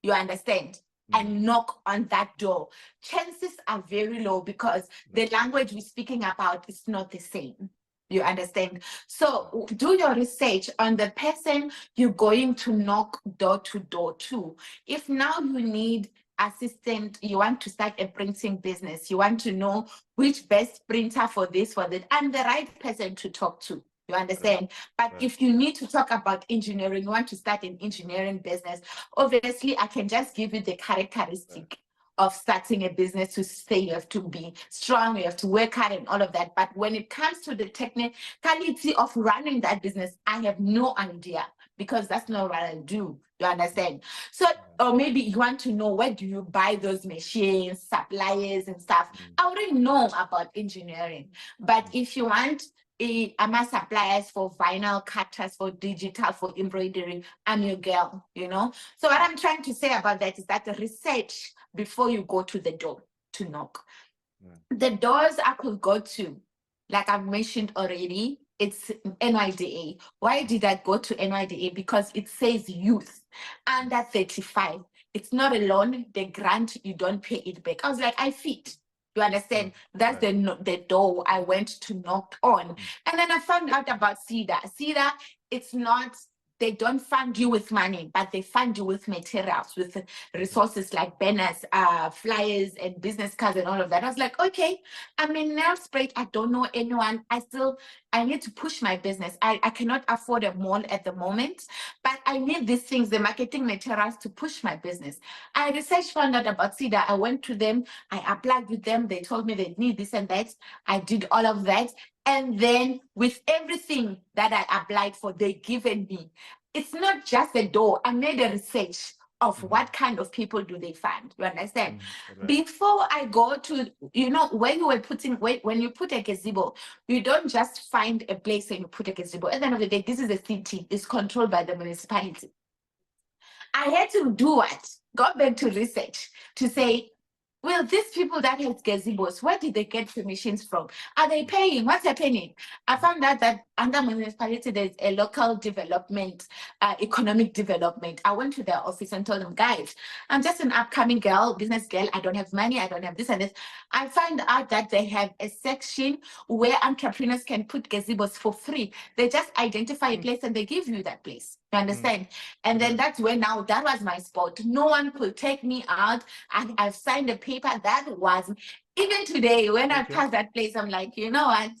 you understand, and knock on that door. Chances are very low, because the language we're speaking about is not the same. You understand? So do your research on the person you're going to knock door to door to. If now you need assistant, you want to start a printing business, you want to know which best printer for this, for that, I'm the right person to talk to. You understand? But if you need to talk about engineering, you want to start an engineering business, obviously I can just give you the characteristic of starting a business, to say you have to be strong, you have to work hard and all of that. But when it comes to the technicality of running that business, I have no idea, because that's not what I do. You understand? So, or maybe you want to know, where do you buy those machines, suppliers and stuff? I already know about engineering. But if you want I'm suppliers for vinyl cutters, for digital, for embroidery, I'm your girl, you know? So what I'm trying to say about that is that the research before you go to the door to knock. The doors I could go to, like I've mentioned already, it's NYDA. Why did I go to NYDA? Because it says youth under 35. It's not a loan, the grant, you don't pay it back. I was like, I fit. You understand? That's the door I went to knock on. And then I found out about NYDA. NYDA, it's not they don't fund you with money, but they fund you with materials, with resources like banners, flyers, and business cards and all of that. I was like, okay, I'm in Nelspruit. I don't know anyone. I need to push my business. I cannot afford a mall at the moment, but I need these things, the marketing materials, to push my business. I researched, found out about NYDA. I went to them. I applied with them. They told me they need this and that. I did all of that. And then with everything that I applied for, they given me. It's not just a door. I made a research of what kind of people do they fund. You understand? Right. Before I go to, when you were when you put a gazebo, you don't just find a place and you put a gazebo. At the end of the day, this is a city. It's controlled by the municipality. I had to do what? Go back to research to say, well, these people that have gazebos, where did they get permissions from? Are they paying? What's happening? I found out that under municipality, there's a local development, economic development. I went to their office and told them, guys, I'm just an upcoming girl, business girl. I don't have money. I don't have this and this. I found out that they have a section where entrepreneurs can put gazebos for free. They just identify a place and they give you that place. You understand? And then that's where now that was my spot. No one could take me out. I've signed a paper that was, even today, when I pass that place, I'm like, you know what,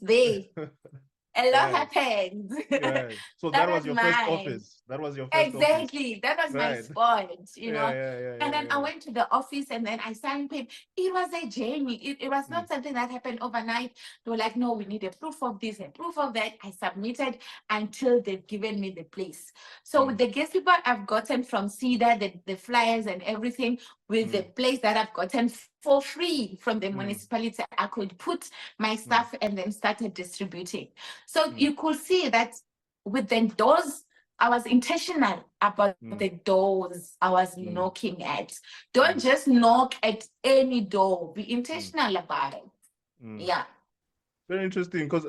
a lot happened. Right. So that was your first office. That was your first office. Exactly. That was my spot, And then I went to the office and then I signed paper. It was a journey. It was not something that happened overnight. They were like, no, we need a proof of this and proof of that. I submitted until they've given me the place. So with the guest paper I've gotten from NYDA, the flyers and everything, with the place that I've gotten for free from the municipality, I could put my stuff and then started distributing. So you could see that with the doors, I was intentional about the doors I was knocking at. Don't just knock at any door. Be intentional about it. Yeah. Very interesting, because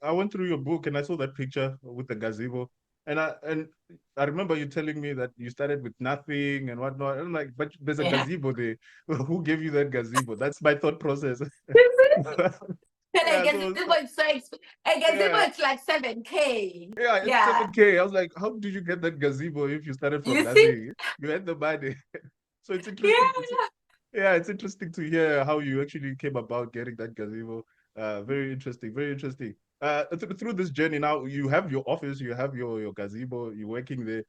I went through your book and I saw that picture with the gazebo. And I remember you telling me that you started with nothing and whatnot. And I'm like, but there's a gazebo there. Who gave you that gazebo? That's my thought process. A gazebo it's like 7K. Yeah, it's 7K. I was like, how did you get that gazebo if you started from nothing? You had the money. So it's interesting. It's interesting to hear how you actually came about getting that gazebo. Very interesting, very interesting. Through this journey now, you have your office, you have your gazebo, you're working there.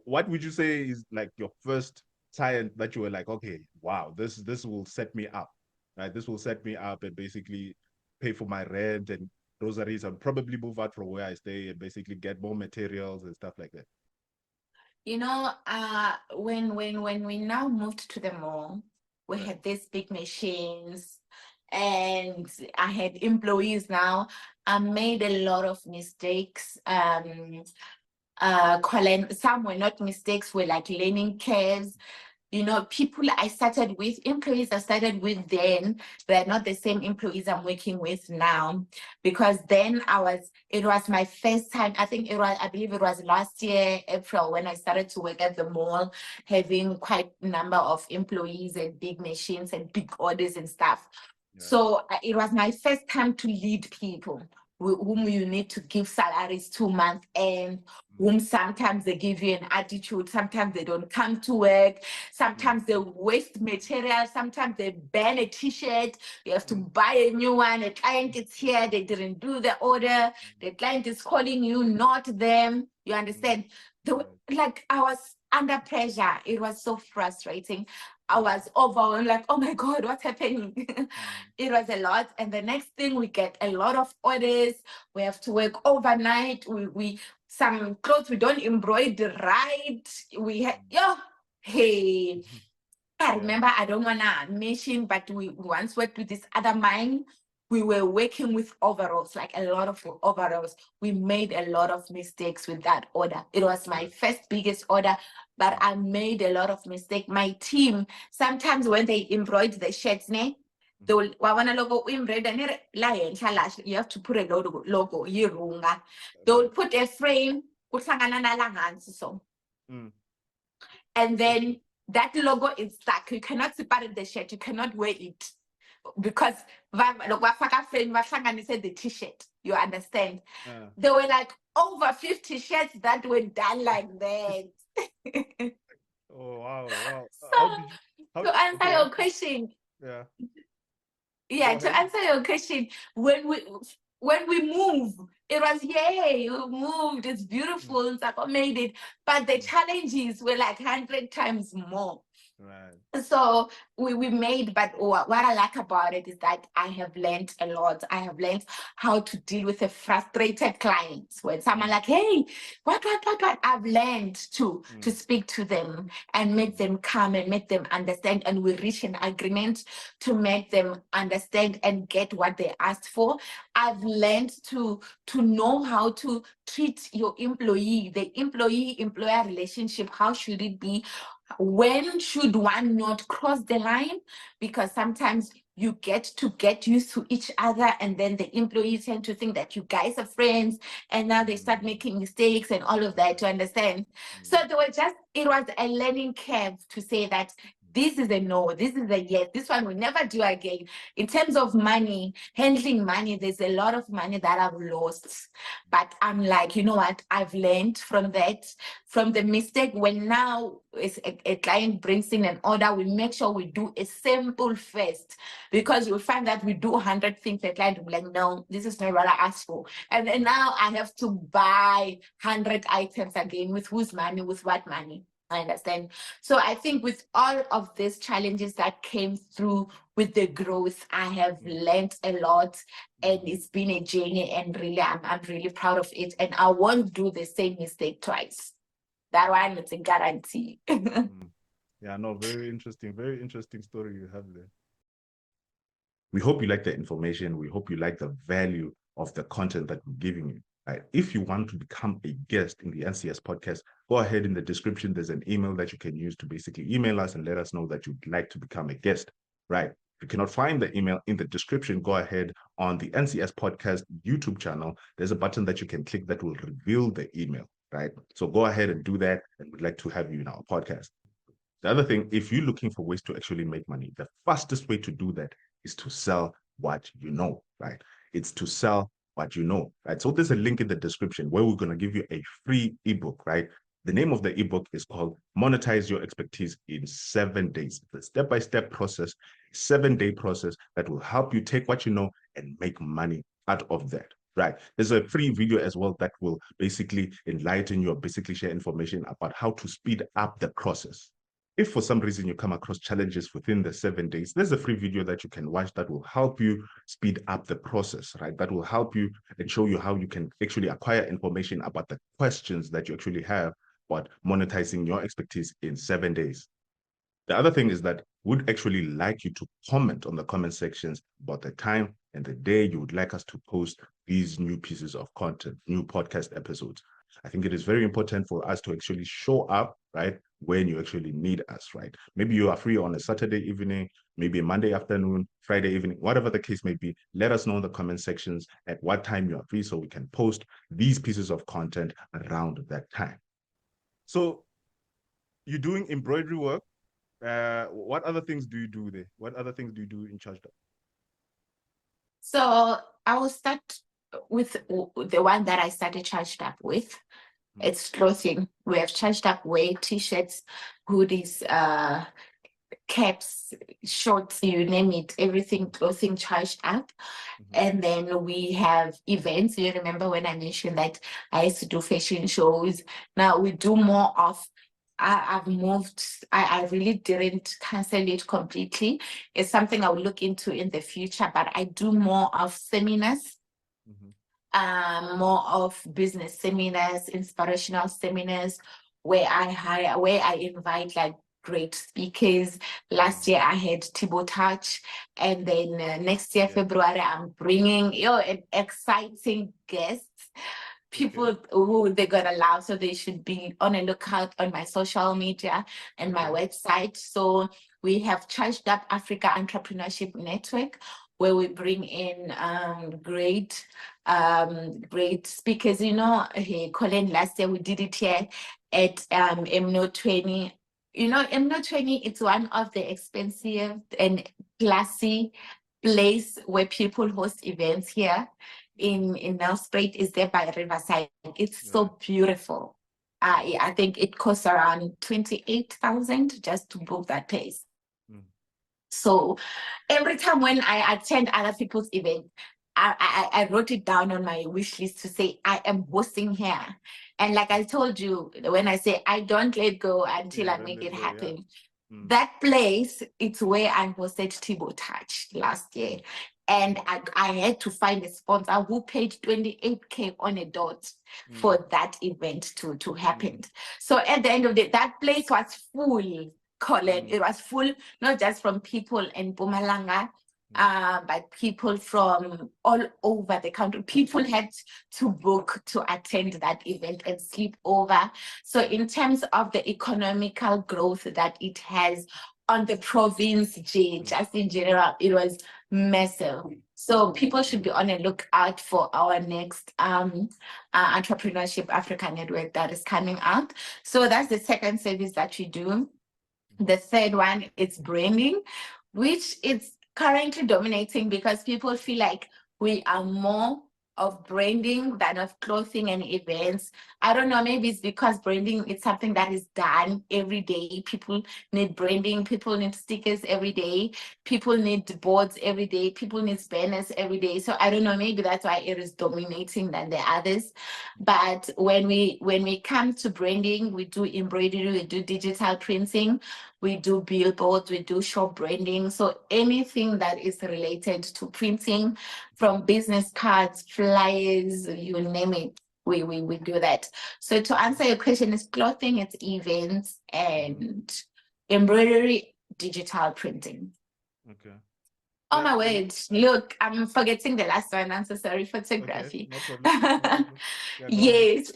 What would you say is like your first client that you were like, okay, wow, this will set me up, right? This will set me up and basically pay for my rent and groceries and probably move out from where I stay and basically get more materials and stuff like that. When we now moved to the mall, we had these big machines and I had employees now. I made a lot of mistakes. Some were not mistakes, were like learning curves. People I started with, employees I started with then, they're not the same employees I'm working with now. Because then it was my first time, I believe it was last year, April, when I started to work at the mall, having quite a number of employees and big machines and big orders and stuff. So it was my first time to lead people whom you need to give salaries 2 months and whom sometimes they give you an attitude, sometimes they don't come to work, sometimes they waste material, sometimes they ban a t-shirt, you have to buy a new one, a client is here, they didn't do the order, the client is calling you, not them, you understand? I was under pressure, it was so frustrating. I was overwhelmed, like, oh my God, what's happening? It was a lot. And the next thing, we get a lot of orders. We have to work overnight. Some clothes we don't embroider right. We had, I remember, I don't want to mention, but we once worked with this other mine. We were working with overalls, like a lot of overalls. We made a lot of mistakes with that order. It was my first biggest order, but I made a lot of mistakes. My team, sometimes when they embroider the shirts, you have to put a logo, they will put a frame, and then that logo is stuck. You cannot separate the shirt, you cannot wear it. because the t-shirt, you understand? There were like over 50 shirts that were done like that. Oh wow. So to answer your question, to answer your question, when we move, it was yay, we moved, it's beautiful, Ntsako made it, but the challenges were like 100 times more. Right. So we made, but what I like about it is that I have learned a lot. I have learned how to deal with a frustrated client. When someone like, hey, what? I've learned to speak to them and make them come and make them understand. And we reach an agreement to make them understand and get what they asked for. I've learned to know how to treat your employee, the employee-employer relationship. How should it be? When should one not cross the line? Because sometimes you get used to each other, and then the employees tend to think that you guys are friends, and now they start making mistakes and all of that, to understand. So it was a learning curve to say that this is a no, this is a yes, this one we'll never do again. In terms of money, handling money, there's a lot of money that I've lost. But I'm like, you know what? I've learned from that, from the mistake. When now a client brings in an order, we make sure we do a sample first, because you'll find that we do 100 things. The client will be like, no, this is not what I asked for. And then now I have to buy 100 items again. With whose money, with what money? I understand. So I think with all of these challenges that came through with the growth, I have learned a lot, and it's been a journey, and really, I'm really proud of it. And I won't do the same mistake twice. That one, it's a guarantee. Yeah, no, very interesting story you have there. We hope you like the information. We hope you like the value of the content that we're giving you. Right. If you want to become a guest in the NCS podcast, go ahead in the description. There's an email that you can use to basically email us and let us know that you'd like to become a guest. Right. If you cannot find the email in the description, go ahead on the NCS podcast YouTube channel. There's a button that you can click that will reveal the email. Right. So go ahead and do that, and we'd like to have you in our podcast. The other thing, if you're looking for ways to actually make money, the fastest way to do that is to sell what you know. Right. It's to sell what you know, right? So there's a link in the description where we're going to give you a free ebook, right? The name of the ebook is called Monetize Your Expertise in 7 Days. It's a step-by-step process, 7-day process that will help you take what you know and make money out of that, right? There's a free video as well that will basically enlighten you, or basically share information about how to speed up the process. If for some reason you come across challenges within the 7 days, there's a free video that you can watch that will help you speed up the process, right? That will help you and show you how you can actually acquire information about the questions that you actually have about monetizing your expertise in 7 days. The other thing is that we'd actually like you to comment on the comment sections about the time and the day you would like us to post these new pieces of content, new podcast episodes. I think it is very important for us to actually show up, right, when you actually need us, right? Maybe you are free on a Saturday evening, maybe a Monday afternoon, Friday evening, whatever the case may be. Let us know in the comment sections at what time you are free so we can post these pieces of content around that time. So you're doing embroidery work. What other things do you do there? What other things do you do in Charged Up? So I will start with the one that I started Charged Up with. It's clothing. We have Charged Up wear, t-shirts, hoodies, caps, shorts, you name it, everything clothing Charged Up. And then we have events. You remember when I mentioned that I used to do fashion shows? Now we do more of, I've moved. I really didn't cancel it completely. It's something I will look into in the future, but I do more of seminars. More of business seminars, inspirational seminars, where I invite like great speakers. Last year I had Thibaut Touch, and then next year, February, I'm bringing an exciting guests. People who they're gonna love, so they should be on a lookout on my social media and my website. So we have Charged Up Africa Entrepreneurship Network, where we bring in great speakers. You know, hey, Colin, last year we did it here at M20. You know, M20, it's one of the expensive and classy place where people host events here in Nelspruit is there by Riverside. It's so beautiful. I think it costs around 28,000 just to book that place. So every time when I attend other people's events, I wrote it down on my wish list to say I am hosting here. And like I told you, when I say I don't let go until I make it happen, that place, it's where I hosted Thibaut Touch last year. And I had to find a sponsor who paid 28K on a dot for that event to happen. So at the end of the day, that place was full, Colin. It was full, not just from people in Mpumalanga, but people from all over the country. People had to book to attend that event and sleep over. So in terms of the economical growth that it has on the province, just in general, it was massive. So people should be on a lookout for our next Entrepreneurship Africa Network that is coming out. So that's the second service that we do. The third one is branding, which is currently dominating because people feel like we are more of branding than of clothing and events. I don't know, maybe it's because branding is something that is done every day. People need branding, people need stickers every day, people need boards every day, people need banners every day. So I don't know, maybe that's why it is dominating than the others. But when we come to branding, we do embroidery, we do digital printing, we do billboards, we do shop branding. So anything that is related to printing, from business cards, flyers, you name it, we do that. So to answer your question, it's clothing, it's events, and embroidery, digital printing. Okay. Oh my word, look, I'm forgetting the last one. I'm so sorry, photography. Okay, no problem. No problem. Yes.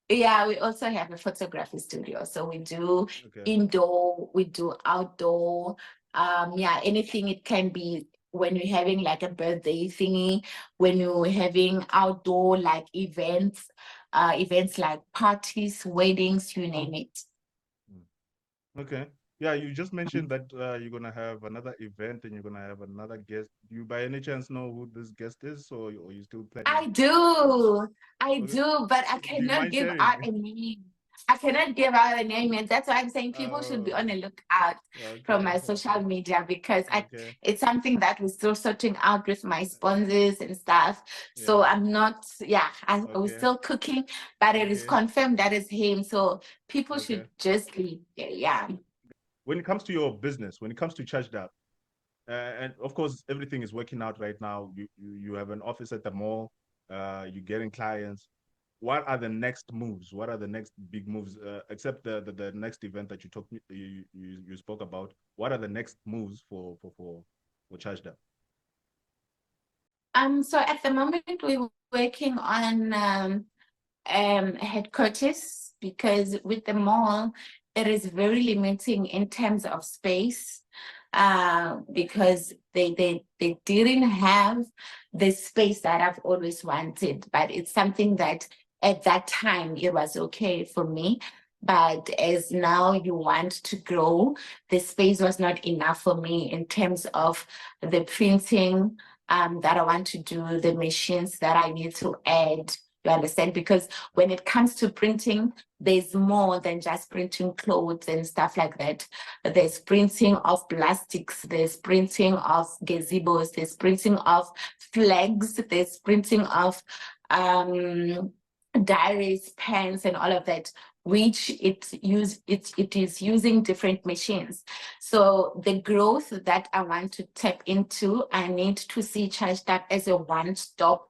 Yeah, we also have a photography studio. So we do indoor, we do outdoor. Anything. It can be when you're having like a birthday thingy, when you're having outdoor like events like parties, weddings, you name it. Okay. Yeah, you just mentioned that you're gonna have another event and you're gonna have another guest. Do you by any chance know who this guest is, or you still planning? I do, but I cannot give out a name. I cannot give out a name, and that's why I'm saying people should be on a lookout from my social media, because it's something that we're still sorting out with my sponsors and stuff. So I'm not, we're still cooking, but it is confirmed that is him. So people should just leave. When it comes to your business, when it comes to ChargedUp, and of course everything is working out right now. You have an office at the mall. You're getting clients. What are the next moves? What are the next big moves? Except the next event that you spoke about. What are the next moves for ChargedUp? So at the moment we're working on headquarters, because with the mall it is very limiting in terms of space, because they didn't have the space that I've always wanted. But it's something that at that time it was okay for me. But as now you want to grow, the space was not enough for me in terms of the printing that I want to do, the machines that I need to add. You understand? Because when it comes to printing, there's more than just printing clothes and stuff like that. There's printing of plastics, there's printing of gazebos, there's printing of flags, there's printing of diaries, pens, and all of that, which it is using different machines. So the growth that I want to tap into, I need to see ChargedUp as a one-stop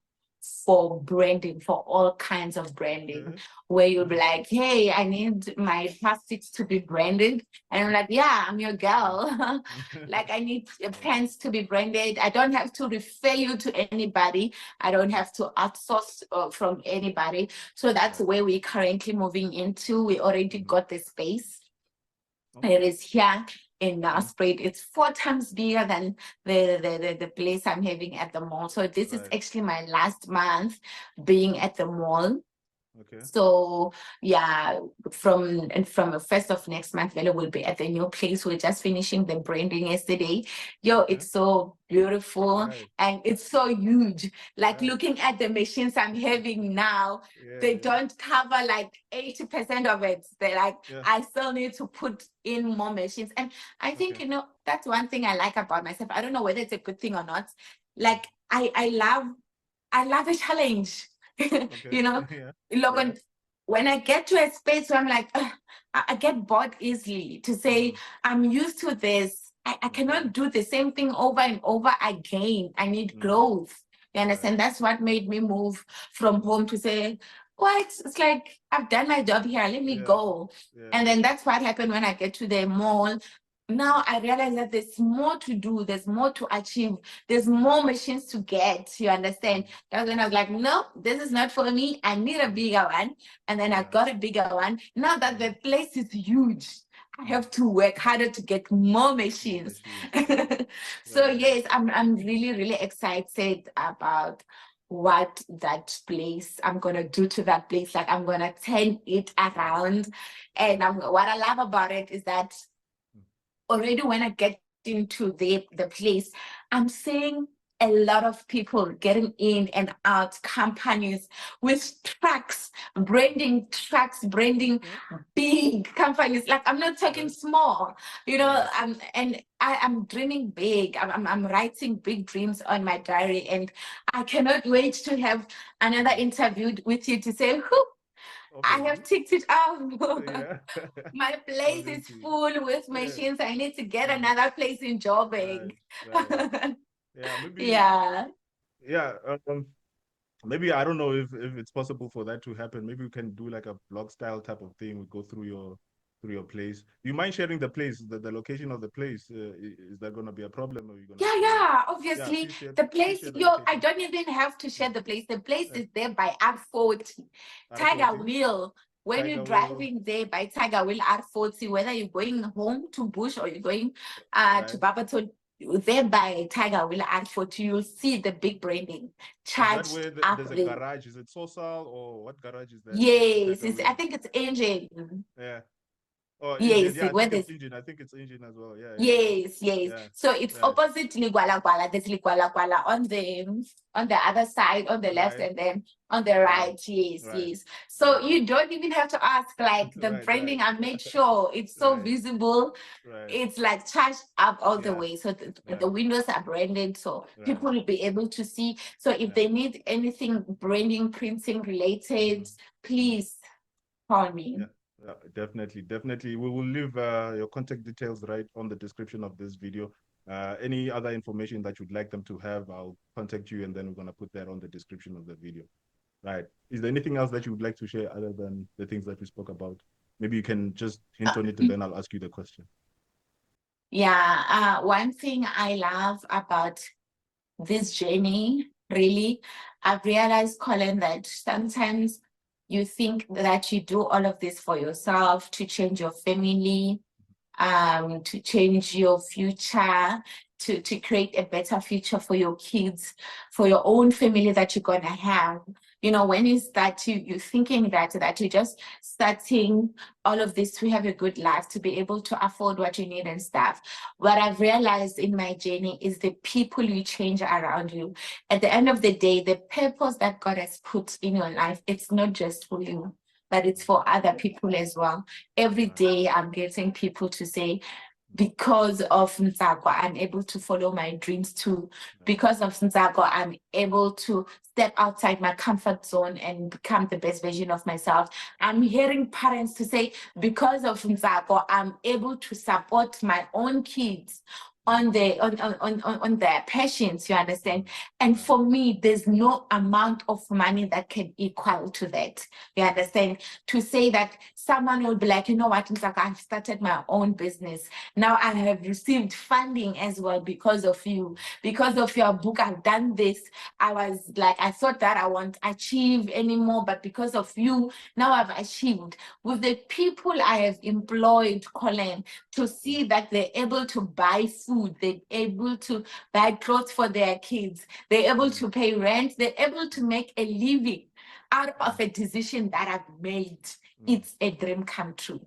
for branding, for all kinds of branding, where you'll be like, hey, I need my plastics to be branded. And I'm like, yeah, I'm your girl. Like, I need pens to be branded. I don't have to refer you to anybody. I don't have to outsource from anybody. So that's where we're currently moving into. We already got the space. It is here in Nelspruit. It's 4 times bigger than the place I'm having at the mall. So this is actually my last month being at the mall. Okay. So yeah, from the 1st of next month, Velo will be at the new place. We're just finishing the branding yesterday. Yo, Okay. it's so beautiful Right. and it's so huge. Like Right. looking at the machines I'm having now, Yeah, they yeah. don't cover like 80% of it. They're like, Yeah. I still need to put in more machines. And I think, Okay. you know, that's one thing I like about myself. I don't know whether it's a good thing or not. Like I love a challenge. Okay. You know, Yeah. Logan, Yeah. when I get to a space where I'm like, I get bored easily to say, I'm used to this. I Okay. cannot do the same thing over and over again. I need growth. You understand? Right. That's what made me move from home to say, what? It's like, I've done my job here. Let me Yeah. go. Yeah. And then Yeah. that's what happened when I get to the mall. Now I realize that there's more to do, there's more to achieve, there's more machines to get. You understand? That's when I was like, no, this is not for me. I need a bigger one. And then I Yeah. got a bigger one. Now that the place is huge, I have to work harder to get more machines. So Right. yes, I'm really, really excited about what that place I'm gonna do to that place. Like I'm gonna turn it around. And what I love about it is that already when I get into the place, I'm seeing a lot of people getting in and out, companies with trucks, branding big companies. Like I'm not talking small, you know. I'm dreaming big. I'm writing big dreams on my diary, and I cannot wait to have another interview with you to say, whoo, I have ticked it off. Yeah. My place is Obviously. full with Yeah. machines. I need to get another place in Joburg. Right. Yeah. Maybe. Yeah. Yeah. Maybe I don't know if it's possible for that to happen. Maybe we can do like a blog style type of thing. We go through your place. Do you mind sharing the place, the location of the place? Is that going to be a problem, or are you going to share? Yeah, Yeah, obviously. The please place, share the yo, I location. don't even have to share the place. The place Yeah. is there by R40. Tiger R40. Wheel. When you're Tiger Wheel. driving there by Tiger Wheel R40, whether you're going home to Bush or you're going to Right. Babaton, there by Tiger Wheel R40, you'll see the big branding Is that charged where up there's a there. garage? Is it Social, or what garage is that next to Yes, Tiger I Wheel? think it's engine. Yeah. Oh, engine. Yes, Yeah, I where think it's there's engine. I think it's engine as well. Yeah, yeah, yes, yes. yeah. So it's Yeah. Right. opposite Ligwala Gwala. There's Ligwala Gwala on the other side, on the left, Right. and then on the Right. right. Yes, Right. yes. So you don't even have to ask. Like the Right. Right. branding, I made sure it's so Right. visible. Right. It's like charged up all the Yeah. way. So Yeah. the windows are branded, so Right. people will be able to see. So if Yeah. they need anything branding, printing related, please call me. Yeah. Yeah, definitely, definitely. We will leave your contact details right on the description of this video. Any other information that you'd like them to have, I'll contact you, and then we're gonna put that on the description of the video. Right. Is there anything else that you would like to share other than the things that we spoke about? Maybe you can just hint on it, and then I'll ask you the question. Yeah, one thing I love about this journey, really, I've realized, Colin, that sometimes you think that you do all of this for yourself to change your family, to change your future, to create a better future for your kids, for your own family that you're gonna have. You know, when you start you're thinking that you're just starting all of this to have a good life, to be able to afford what you need and stuff. What I've realized in my journey is the people you change around you. At the end of the day, the purpose that God has put in your life, it's not just for you, but it's for other people as well. Every day I'm getting people to say, because of Ntsako, I'm able to follow my dreams too. Because of Ntsako, I'm able to step outside my comfort zone and become the best version of myself. I'm hearing parents to say, because of Ntsako, I'm able to support my own kids on their passions, you understand? And for me, there's no amount of money that can equal to that. You understand? To say that someone will be like, you know what, Ntsako, I've started my own business. Now I have received funding as well because of you. Because of your book, I've done this. I was like, I thought that I won't achieve anymore, but because of you, now I've achieved. With the people I have employed, Colin, to see that they're able to buy food, they're able to buy clothes for their kids, they're able to pay rent, they're able to make a living. out of a decision that I've made, it's a dream come true.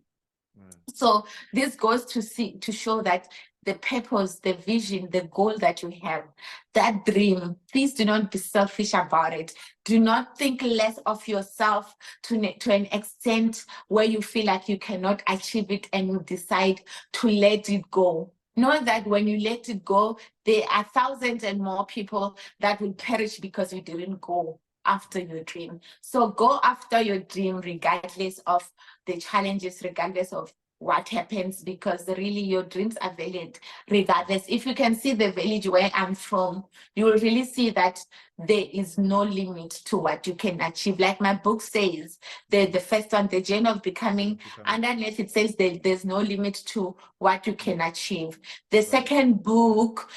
So this goes to show that the purpose, the vision, the goal that you have, that dream, please do not be selfish about it. Do not think less of yourself to an extent where you feel like you cannot achieve it and you decide to let it go. Know that when you let it go, there are thousands and more people that will perish because you didn't go after your dream. So go after your dream regardless of the challenges, regardless of what happens, because really your dreams are valid regardless. If you can see the village where I'm from, you will really see that there is no limit to what you can achieve. Like my book says, the first one, The Journey of Becoming, underneath it says there's no limit to what you can achieve. The second book,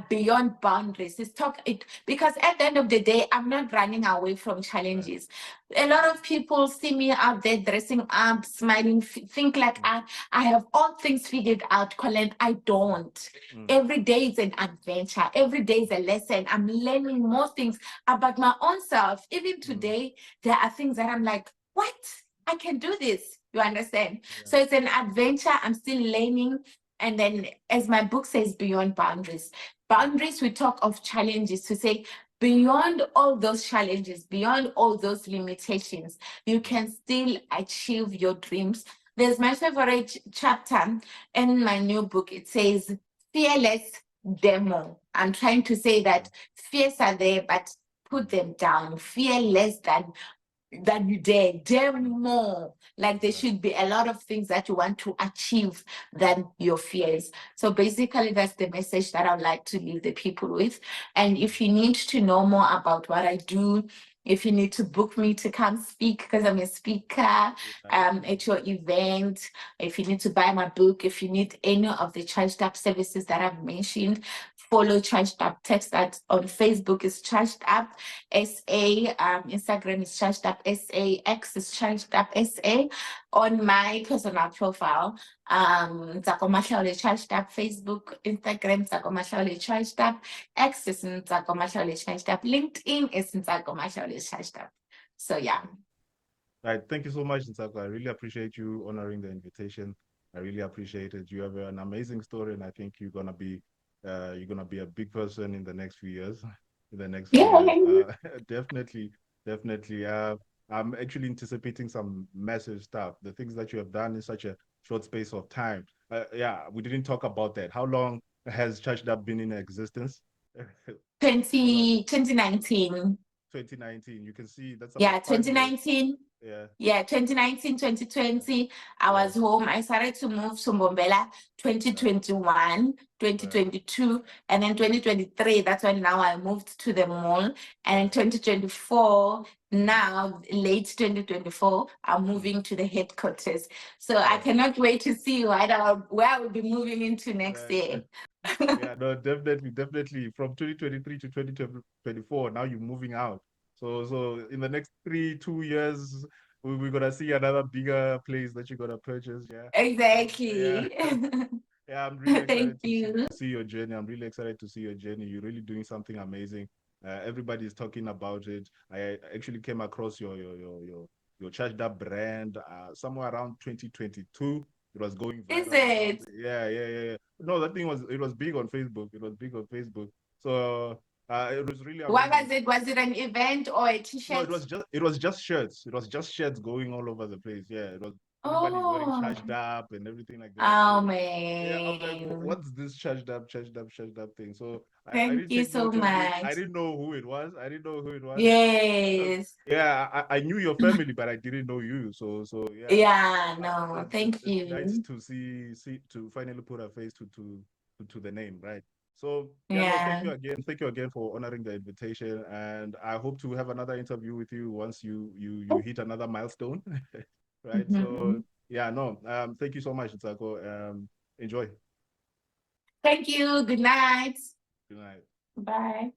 Beyond Boundaries, is because at the end of the day, I'm not running away from challenges. A lot of people see me out there dressing up, smiling, think like I have all things figured out, Colin. I don't. Every day is an adventure. Every day is a lesson. I'm learning more things about my own self. Even today, there are things that I'm like, what? I can do this. You understand? So it's an adventure. I'm still learning. And then, as my book says, Beyond Boundaries. Boundaries, we talk of challenges to say, beyond all those challenges, beyond all those limitations, you can still achieve your dreams. There's my favorite chapter in my new book. It says, fearless demo. I'm trying to say that fears are there, but put them down. Fear less than you dare more. Like there should be a lot of things that you want to achieve than your fears. So basically that's the message that I would like to leave the people with. And if you need to know more about what I do, if you need to book me to come speak, because I'm a speaker at your event, if you need to buy my book, if you need any of the charged up services that I've mentioned, follow Charged Up. Text that on Facebook is Charged Up SA, Instagram is Charged Up SA, X is Charged Up SA. On my personal profile, Ntsako Mahlaule Charged Up, Facebook, Instagram, Ntsako Mahlaule Charged Up, X is Ntsako Mahlaule Charged Up, LinkedIn is Ntsako Mahlaule Charged Up. So yeah. Right. Thank you so much, Ntsako. I really appreciate you honoring the invitation. I really appreciate it. You have an amazing story, and I think you're gonna be a big person in the next few years. In the next few years, definitely. I'm actually anticipating some massive stuff. The things that you have done in such a short space of time. We didn't talk about that. How long has Charged Up been in existence? 2019. 2019. You can see that's 2019. Yeah, 2019, 2020, I was home. I started to move to Mbombela 2021, 2022, and then 2023, that's when now I moved to the mall. And in 2024, now, late 2024, I'm moving to the headquarters. So I cannot wait to see where I will be moving into next year. Yeah, no, definitely. From 2023 to 2024, now you're moving out. So in the next 2 years, we're gonna see another bigger place that you're gonna purchase. Yeah. Exactly. Yeah, I'm really excited to see your journey. I'm really excited to see your journey. You're really doing something amazing. Everybody's talking about it. I actually came across your Charged Up brand somewhere around 2022. It was going viral. Is it? Yeah. No, that thing was big on Facebook. It was big on Facebook. So it was really amazing. What was it? Was it an event or a t-shirt? No, it was just shirts. It was just shirts going all over the place. Yeah, it was everybody's wearing Charged Up and everything like that. Oh man. Yeah, I'm like, what's this Charged Up thing? So thank you so much. I didn't know who it was. Yes. Yeah, I knew your family, but I didn't know you. So yeah. Yeah, no, thank you. It's nice to see to finally put a face to the name, right? So no, thank you again. Thank you again for honoring the invitation, and I hope to have another interview with you once you hit another milestone, right? So yeah, no, thank you so much, Ntsako. Enjoy. Thank you. Good night. Good night. Bye.